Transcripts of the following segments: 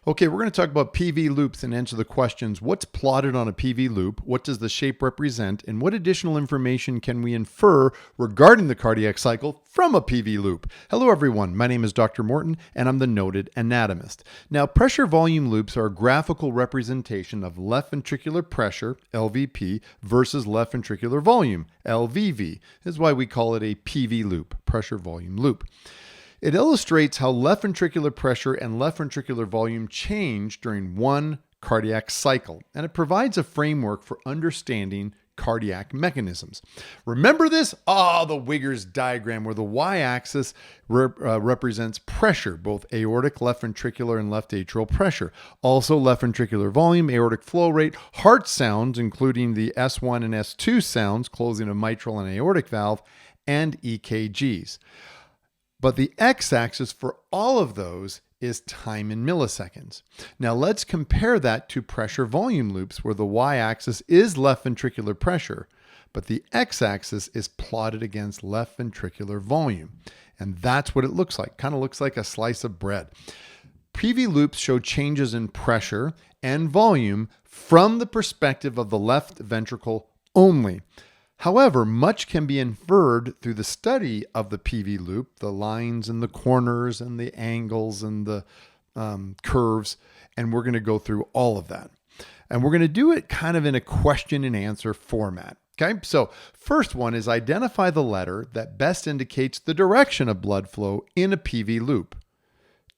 Okay, we're going to talk about PV loops and answer the questions: what's plotted on a PV loop? What does the shape represent? And what additional information can we infer regarding the cardiac cycle from a PV loop? Hello, everyone. My name is Dr. Morton, and I'm the noted anatomist. Now, pressure volume loops are a graphical representation of left ventricular pressure, LVP, versus left ventricular volume, LVV. This is why we call it a PV loop, pressure volume loop. It illustrates how left ventricular pressure and left ventricular volume change during one cardiac cycle, and it provides a framework for understanding cardiac mechanisms. Remember this? The Wiggers diagram, where the y-axis represents pressure, both aortic, left ventricular, and left atrial pressure. Also left ventricular volume, aortic flow rate, heart sounds, including the S1 and S2 sounds, closing a mitral and aortic valve, and EKGs. But the x-axis for all of those is time in milliseconds. Now let's compare that to pressure volume loops, where the y-axis is left ventricular pressure, but the x-axis is plotted against left ventricular volume. And that's what it looks like. Kind of looks like a slice of bread. PV loops show changes in pressure and volume from the perspective of the left ventricle only. However, much can be inferred through the study of the PV loop, the lines and the corners and the angles and the curves, and we're going to go through all of that. And we're going to do it kind of in a question and answer format. Okay, so first one is identify the letter that best indicates the direction of blood flow in a PV loop.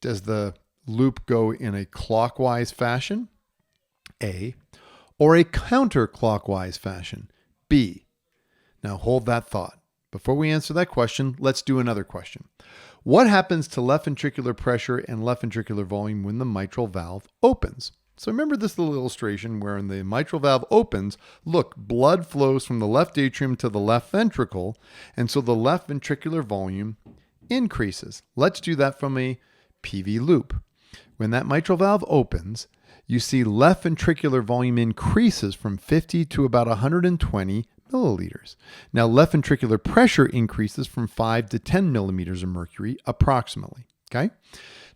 Does the loop go in a clockwise fashion? A. Or a counterclockwise fashion? B. Now hold that thought. Before we answer that question, let's do another question. What happens to left ventricular pressure and left ventricular volume when the mitral valve opens? So remember this little illustration where when the mitral valve opens, look, blood flows from the left atrium to the left ventricle, and so the left ventricular volume increases. Let's do that from a PV loop. When that mitral valve opens, you see left ventricular volume increases from 50 to about 120 milliliters. Now, left ventricular pressure increases from 5 to 10 millimeters of mercury approximately. Okay.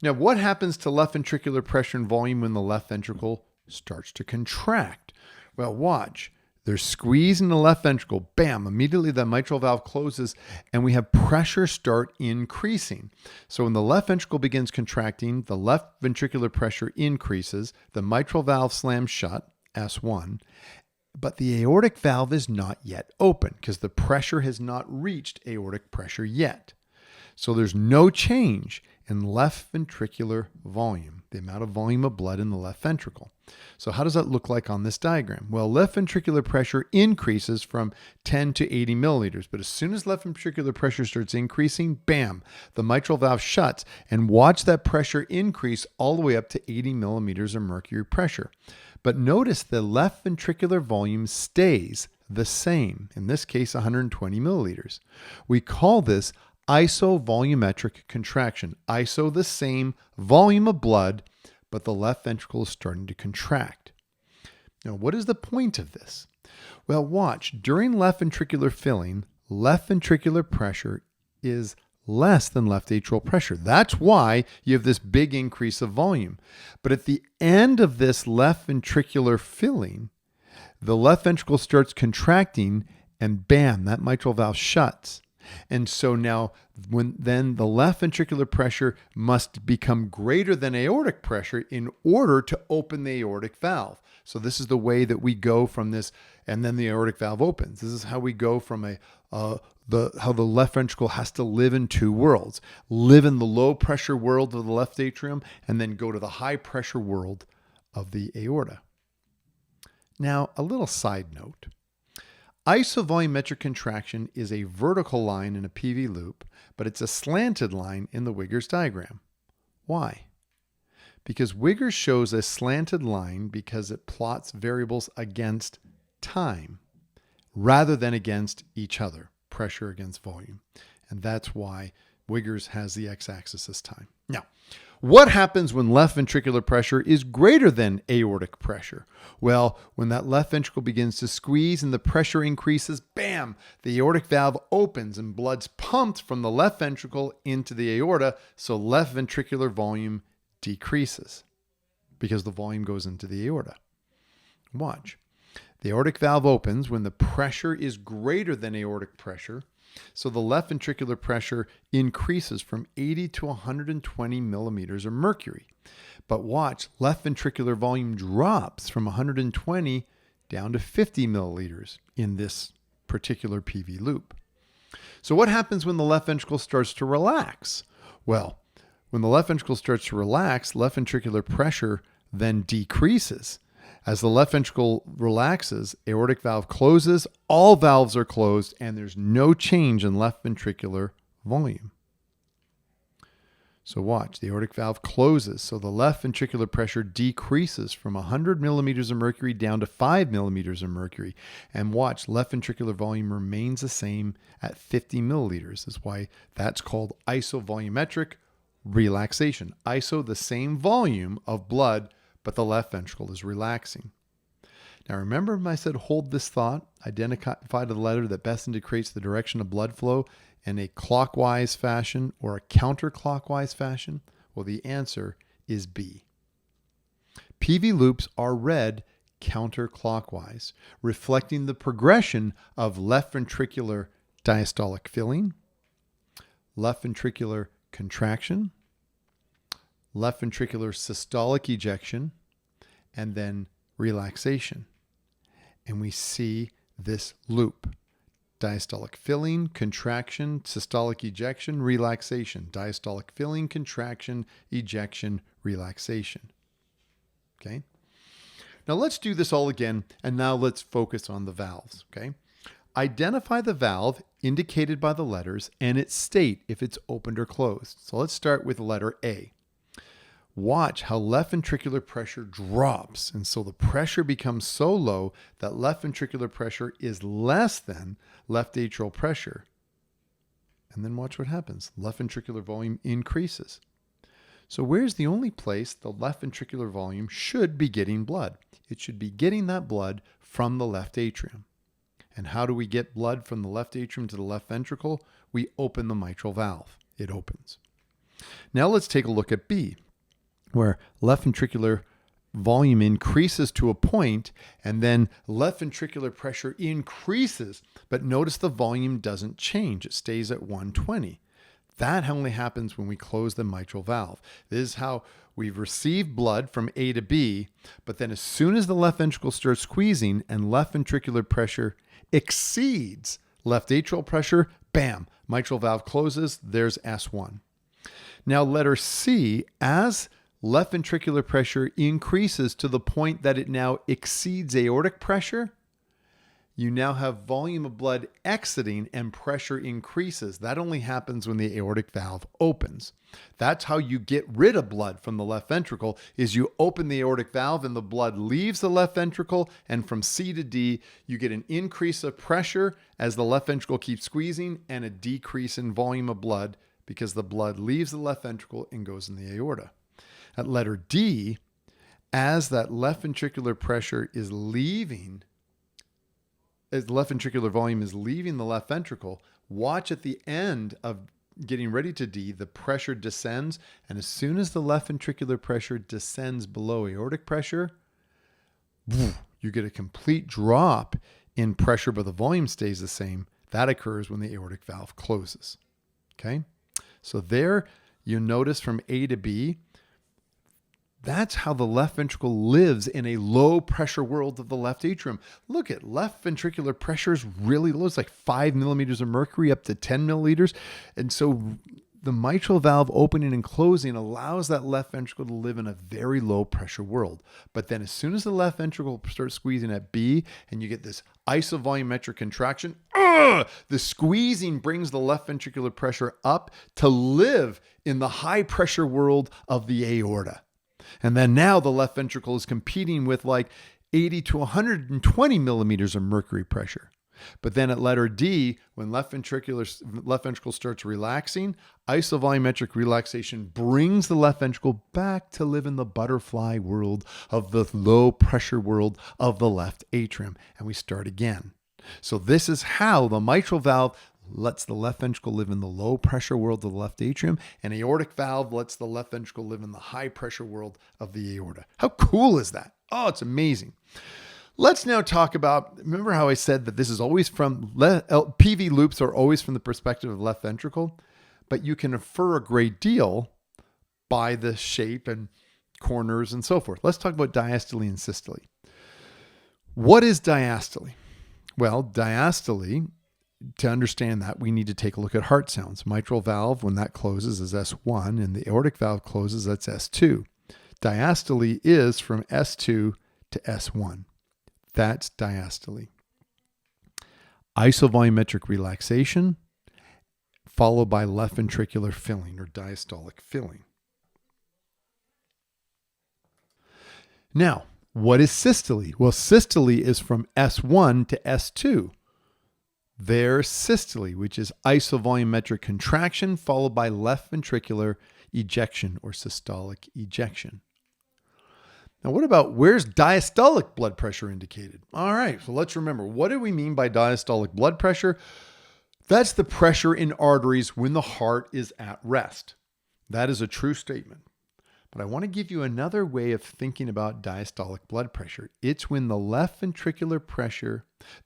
Now, what happens to left ventricular pressure and volume when the left ventricle starts to contract? Well, watch. There's squeeze in the left ventricle. Bam! Immediately the mitral valve closes and we have pressure start increasing. So when the left ventricle begins contracting, the left ventricular pressure increases, the mitral valve slams shut, S1, but the aortic valve is not yet open because the pressure has not reached aortic pressure yet. So there's no change in left ventricular volume, the amount of volume of blood in the left ventricle. So how does that look like on this diagram? Well, left ventricular pressure increases from 10 to 80 milliliters, but as soon as left ventricular pressure starts increasing, bam, the mitral valve shuts, and watch that pressure increase all the way up to 80 millimeters of mercury pressure. But notice the left ventricular volume stays the same, in this case 120 milliliters. We call this isovolumetric contraction. Iso, the same volume of blood, but the left ventricle is starting to contract. Now, what is the point of this? Well, watch. During left ventricular filling, left ventricular pressure is less than left atrial pressure. That's why you have this big increase of volume. But at the end of this left ventricular filling, the left ventricle starts contracting and bam, that mitral valve shuts. And so now then the left ventricular pressure must become greater than aortic pressure in order to open the aortic valve. So this is the way that we go from this, and then the aortic valve opens. This is how we go from how the left ventricle has to live in two worlds. Live in the low pressure world of the left atrium and then go to the high pressure world of the aorta. Now, a little side note. Isovolumetric contraction is a vertical line in a PV loop, but it's a slanted line in the Wiggers diagram. Why? Because Wiggers shows a slanted line because it plots variables against time rather than against each other, pressure against volume. And that's why Wiggers has the x-axis as time. Now, what happens when left ventricular pressure is greater than aortic pressure? Well, when that left ventricle begins to squeeze and the pressure increases, bam, the aortic valve opens and blood's pumped from the left ventricle into the aorta, so left ventricular volume decreases. because the volume goes into the aorta. Watch. The aortic valve opens when the pressure is greater than aortic pressure. So the left ventricular pressure increases from 80 to 120 millimeters of mercury. But watch, left ventricular volume drops from 120 down to 50 milliliters in this particular PV loop. So what happens when the left ventricle starts to relax? Well, when the left ventricle starts to relax, left ventricular pressure then decreases. As the left ventricle relaxes, aortic valve closes, all valves are closed, and there's no change in left ventricular volume. So watch, the aortic valve closes, so the left ventricular pressure decreases from 100 millimeters of mercury down to 5 millimeters of mercury. And watch, left ventricular volume remains the same at 50 milliliters. That's why that's called isovolumetric relaxation. Iso, the same volume of blood, but the left ventricle is relaxing. Now remember when I said hold this thought, identify the letter that best indicates the direction of blood flow in a clockwise fashion or a counterclockwise fashion? Well, the answer is B. PV loops are read counterclockwise, reflecting the progression of left ventricular diastolic filling, left ventricular contraction, left ventricular systolic ejection, and then relaxation. And we see this loop. Diastolic filling, contraction, systolic ejection, relaxation. Diastolic filling, contraction, ejection, relaxation. Okay? Now let's do this all again, and now let's focus on the valves. Okay? Identify the valve indicated by the letters and its state if it's opened or closed. So let's start with letter A. Watch how left ventricular pressure drops. And so the pressure becomes so low that left ventricular pressure is less than left atrial pressure. And then watch what happens. Left ventricular volume increases. So where's the only place the left ventricular volume should be getting blood? It should be getting that blood from the left atrium. And how do we get blood from the left atrium to the left ventricle? We open the mitral valve. It opens. Now let's take a look at B, where left ventricular volume increases to a point and then left ventricular pressure increases, but notice the volume doesn't change. It stays at 120. That only happens when we close the mitral valve. This is how we've received blood from A to B, but then as soon as the left ventricle starts squeezing and left ventricular pressure exceeds left atrial pressure, bam, mitral valve closes. There's S1. Now letter C, as left ventricular pressure increases to the point that it now exceeds aortic pressure, you now have volume of blood exiting and pressure increases. That only happens when the aortic valve opens. That's how you get rid of blood from the left ventricle, is you open the aortic valve and the blood leaves the left ventricle, and from C to D, you get an increase of pressure as the left ventricle keeps squeezing and a decrease in volume of blood because the blood leaves the left ventricle and goes in the aorta. At letter D, as that left ventricular pressure is leaving, as the left ventricular volume is leaving the left ventricle, watch at the end of getting ready to D, the pressure descends, and as soon as the left ventricular pressure descends below aortic pressure, you get a complete drop in pressure, but the volume stays the same. That occurs when the aortic valve closes. Okay? So there you notice from A to B, that's how the left ventricle lives in a low pressure world of the left atrium. Look at left ventricular pressure is really low. It's like 5 millimeters of mercury up to 10 milliliters. And so the mitral valve opening and closing allows that left ventricle to live in a very low pressure world. But then as soon as the left ventricle starts squeezing at B and you get this isovolumetric contraction, the squeezing brings the left ventricular pressure up to live in the high pressure world of the aorta. And then now the left ventricle is competing with like 80 to 120 millimeters of mercury pressure. But then at letter D, when left ventricle starts relaxing, isovolumetric relaxation brings the left ventricle back to live in the butterfly world of the low pressure world of the left atrium. And we start again. So this is how the mitral valve lets the left ventricle live in the low pressure world of the left atrium, and aortic valve lets the left ventricle live in the high pressure world of the aorta. How cool is that? Oh, it's amazing. Let's now talk about, remember how I said that this is always from, PV loops are always from the perspective of left ventricle, but you can infer a great deal by the shape and corners and so forth. Let's talk about diastole and systole. What is diastole? Well, diastole, to understand that, we need to take a look at heart sounds. Mitral valve, when that closes, is S1, and the aortic valve closes, that's S2. Diastole is from S2 to S1. That's diastole. Isovolumetric relaxation, followed by left ventricular filling or diastolic filling. Now, what is systole? Well, systole is from S1 to S2. There's systole, which is isovolumetric contraction followed by left ventricular ejection or systolic ejection. Now, what about where's diastolic blood pressure indicated? All right, so let's remember, what do we mean by diastolic blood pressure? That's the pressure in arteries when the heart is at rest. That is a true statement. But I want to give you another way of thinking about diastolic blood pressure. It's when the left ventricular pressure,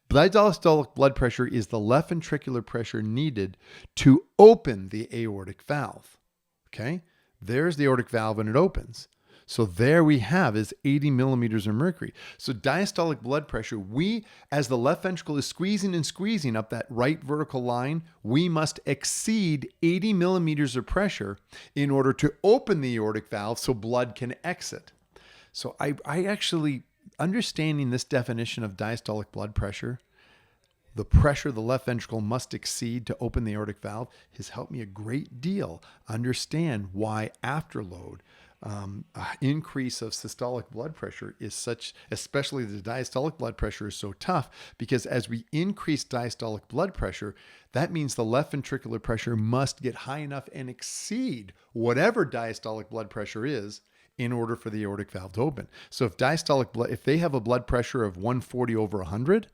diastolic blood pressure is the left ventricular pressure needed to open the aortic valve. Okay? There's the aortic valve when it opens. So there we have is 80 millimeters of mercury. So diastolic blood pressure, as the left ventricle is squeezing and squeezing up that right vertical line, we must exceed 80 millimeters of pressure in order to open the aortic valve so blood can exit. So I actually, understanding this definition of diastolic blood pressure, the pressure the left ventricle must exceed to open the aortic valve, has helped me a great deal understand why afterload, increase of systolic blood pressure is such, especially the diastolic blood pressure is so tough, because as we increase diastolic blood pressure, that means the left ventricular pressure must get high enough and exceed whatever diastolic blood pressure is in order for the aortic valve to open. So if they have a blood pressure of 140 over 100,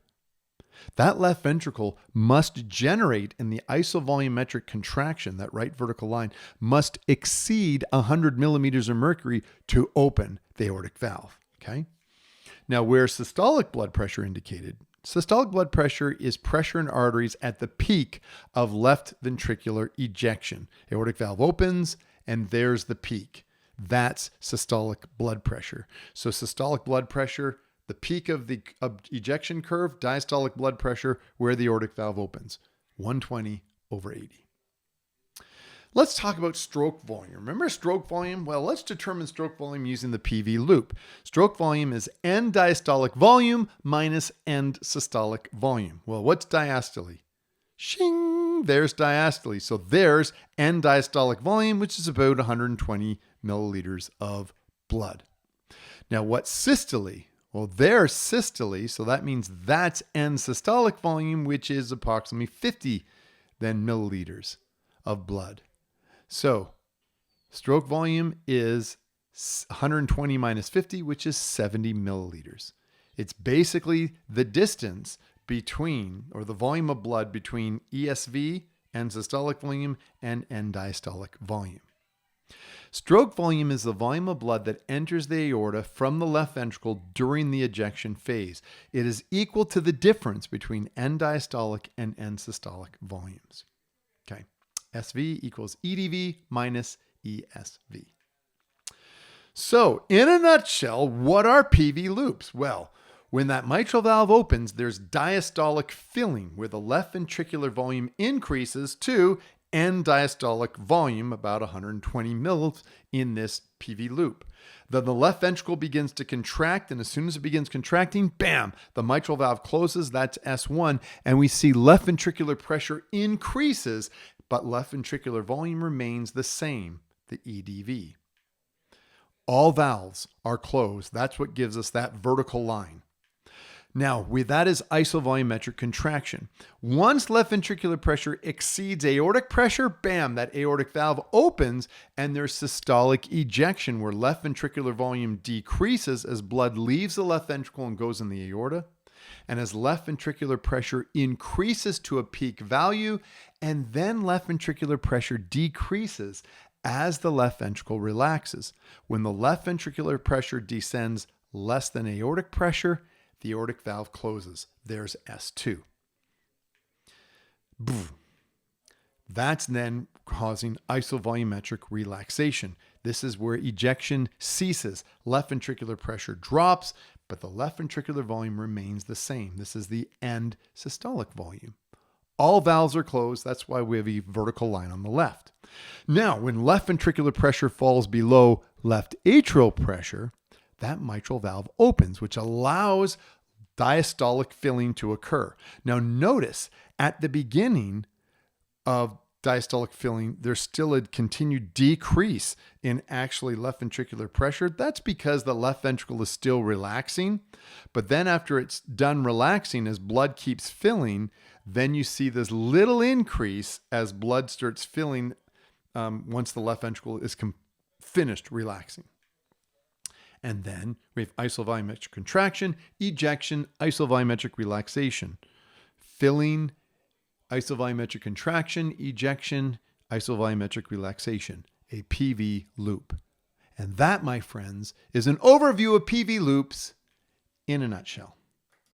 that left ventricle must generate in the isovolumetric contraction, that right vertical line, must exceed 100 millimeters of mercury to open the aortic valve. Okay? Now, where's systolic blood pressure indicated? Systolic blood pressure is pressure in arteries at the peak of left ventricular ejection. Aortic valve opens, and there's the peak. That's systolic blood pressure. So systolic blood pressure, the peak of the ejection curve, diastolic blood pressure, where the aortic valve opens, 120 over 80. Let's talk about stroke volume. Remember stroke volume? Well, let's determine stroke volume using the PV loop. Stroke volume is end diastolic volume minus end systolic volume. Well, what's diastole? Shing! There's diastole. So there's end diastolic volume, which is about 120 milliliters of blood. Now, what's systole? Well, there's systole, so that means that's end systolic volume, which is approximately 50 then milliliters of blood. So stroke volume is 120 minus 50, which is 70 milliliters. It's basically the distance between, or the volume of blood between ESV, end systolic volume, and end diastolic volume. Stroke volume is the volume of blood that enters the aorta from the left ventricle during the ejection phase. It is equal to the difference between end diastolic and end systolic volumes. Okay, SV equals EDV minus ESV. So, in a nutshell, what are PV loops? Well, when that mitral valve opens, there's diastolic filling, where the left ventricular volume increases to end diastolic volume, about 120 mils in this PV loop. Then the left ventricle begins to contract, and as soon as it begins contracting, bam, the mitral valve closes, that's S1, and we see left ventricular pressure increases, but left ventricular volume remains the same, the EDV. All valves are closed. That's what gives us that vertical line. Now, that is isovolumetric contraction. Once left ventricular pressure exceeds aortic pressure, bam, that aortic valve opens, and there's systolic ejection, where left ventricular volume decreases as blood leaves the left ventricle and goes in the aorta. And as left ventricular pressure increases to a peak value, and then left ventricular pressure decreases as the left ventricle relaxes. When the left ventricular pressure descends less than aortic pressure, the aortic valve closes. There's S2. That's then causing isovolumetric relaxation. This is where ejection ceases. Left ventricular pressure drops, but the left ventricular volume remains the same. This is the end systolic volume. All valves are closed. That's why we have a vertical line on the left. Now, when left ventricular pressure falls below left atrial pressure, that mitral valve opens, which allows diastolic filling to occur. Now, notice at the beginning of diastolic filling, there's still a continued decrease in actually left ventricular pressure. That's because the left ventricle is still relaxing. But then after it's done relaxing, as blood keeps filling, then you see this little increase as blood starts filling once the left ventricle is finished relaxing. And then we have isovolumetric contraction, ejection, isovolumetric relaxation. Filling, isovolumetric contraction, ejection, isovolumetric relaxation, a PV loop. And that, my friends, is an overview of PV loops in a nutshell.